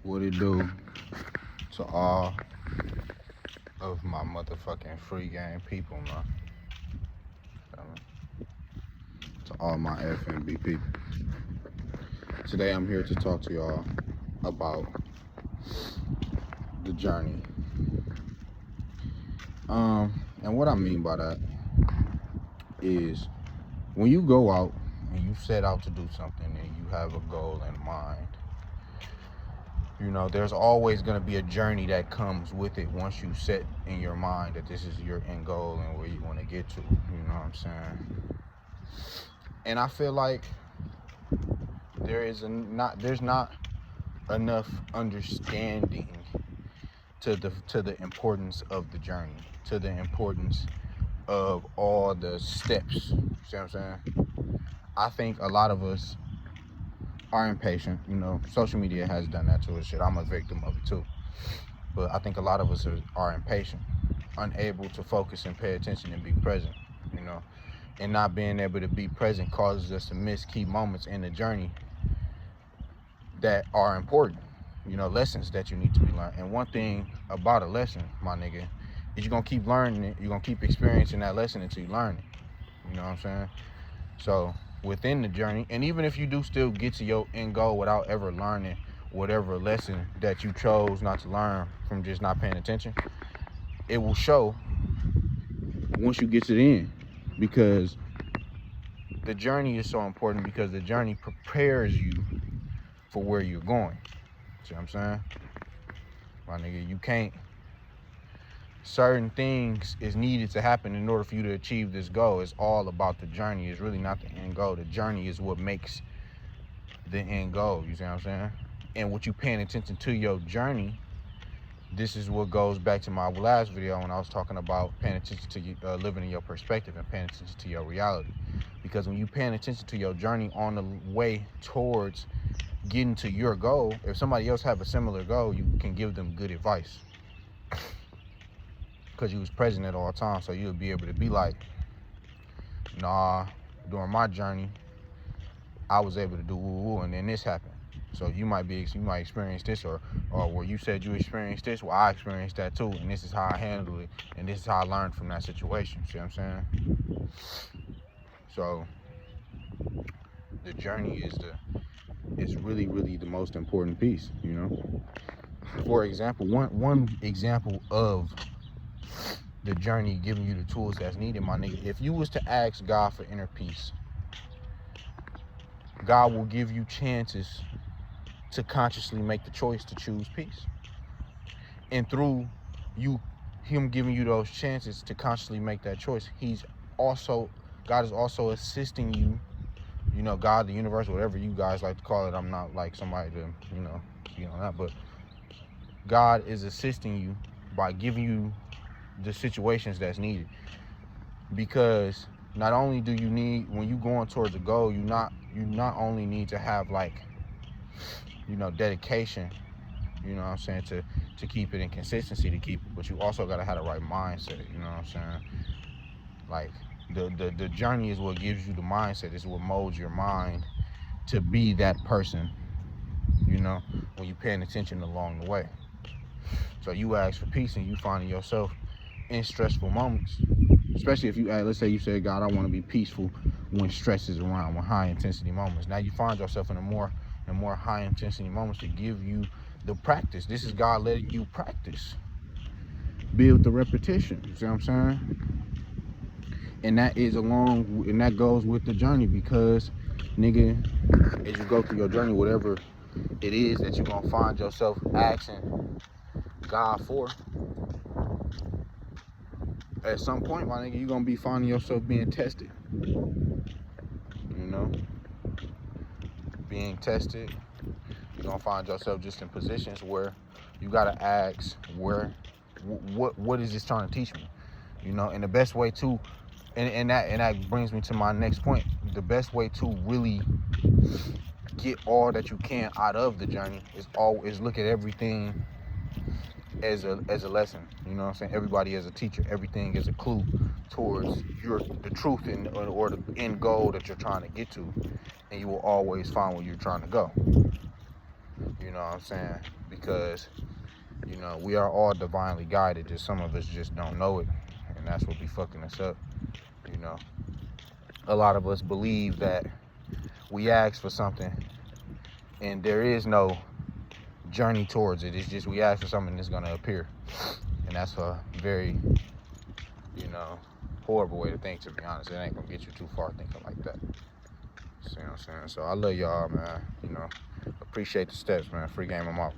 What it do to all of my motherfucking free game people, man? To all my FNB people. Today I'm here to talk to y'all about the journey. And what I mean by that is when you go out and you set out to do something and you have a goal in mind, you know, there's always going to be a journey that comes with it once you set in your mind that this is your end goal and where you want to get to, you know what I'm saying? And I feel like there's not enough understanding to the importance of the journey, to the importance of all the steps. See what I'm saying? I think a lot of us are impatient. You know, social media has done that to us. Shit, I'm a victim of it too. But I think a lot of us are impatient, unable to focus and pay attention and be present. You know, and not being able to be present causes us to miss key moments in the journey that are important. You know, lessons that you need to be learned. And one thing about a lesson, my nigga, is you're gonna keep learning it. You're gonna keep experiencing that lesson until you learn it. You know what I'm saying? So within the journey, and even if you do still get to your end goal without ever learning whatever lesson that you chose not to learn from just not paying attention, it will show once you get to the end, because the journey is so important, because the journey prepares you for where you're going. See what I'm saying? My nigga, you can't, certain things is needed to happen in order for you to achieve this goal. It's all about the journey. It's really not the end goal. The journey is what makes the end goal. You see what I'm saying? And what you paying attention to your journey, this is what goes back to my last video when I was talking about paying attention to you, living in your perspective and paying attention to your reality. Because when you paying attention to your journey on the way towards getting to your goal, if somebody else have a similar goal, you can give them good advice, because you was present at all times. So you'll be able to be like, nah, during my journey, I was able to do woo-woo, and then this happened. So you might experience this, or where you said you experienced this, well, I experienced that too, and this is how I handled it, and this is how I learned from that situation. See what I'm saying? So the journey is really, really the most important piece, you know? For example, one example of the journey giving you the tools that's needed, my nigga, if you was to ask God for inner peace, God will give you chances to consciously make the choice to choose peace. And through him giving you those chances to consciously make that choice, God is also assisting you, you know, God, the universe, whatever you guys like to call it. I'm not like somebody to, you know, be on that, but God is assisting you by giving you the situations that's needed. Because not only do you need, when you going towards a goal, you not only need to have, like, you know, dedication, you know what I'm saying, to keep it in consistency, to keep it, but you also got to have the right mindset, you know what I'm saying? Like, the journey is what gives you the mindset, is what molds your mind to be that person, you know, when you're paying attention along the way. So you ask for peace and you finding yourself in stressful moments, especially if you, let's say you say, God, I want to be peaceful when stress is around, when high intensity moments. Now you find yourself in more high intensity moments to give you the practice. This is God letting you practice, build the repetition. You see what I'm saying? And that goes with the journey, because, nigga, as you go through your journey, whatever it is that you're gonna find yourself asking God for, at some point, my nigga, you're gonna be finding yourself being tested. You know, being tested. You're gonna find yourself just in positions where you gotta ask, what is this trying to teach me? You know, and the best way to, and that brings me to my next point. The best way to really get all that you can out of the journey is look at everything as a lesson. You know what I'm saying? Everybody is a teacher. Everything is a clue towards the truth or the end goal that you're trying to get to, and you will always find where you're trying to go. You You know what I'm saying? Because, you know, we are all divinely guided. Just some of us just don't know it. And that's what be fucking us up. You know, a lot of us believe that we ask for something and there is no journey towards it. It's just we ask for something that's going to appear. And that's a very, you know, horrible way to think, to be honest. It ain't going to get you too far thinking like that. See what I'm saying? So I love y'all, man. You know, appreciate the steps, man. Free game, I'm out.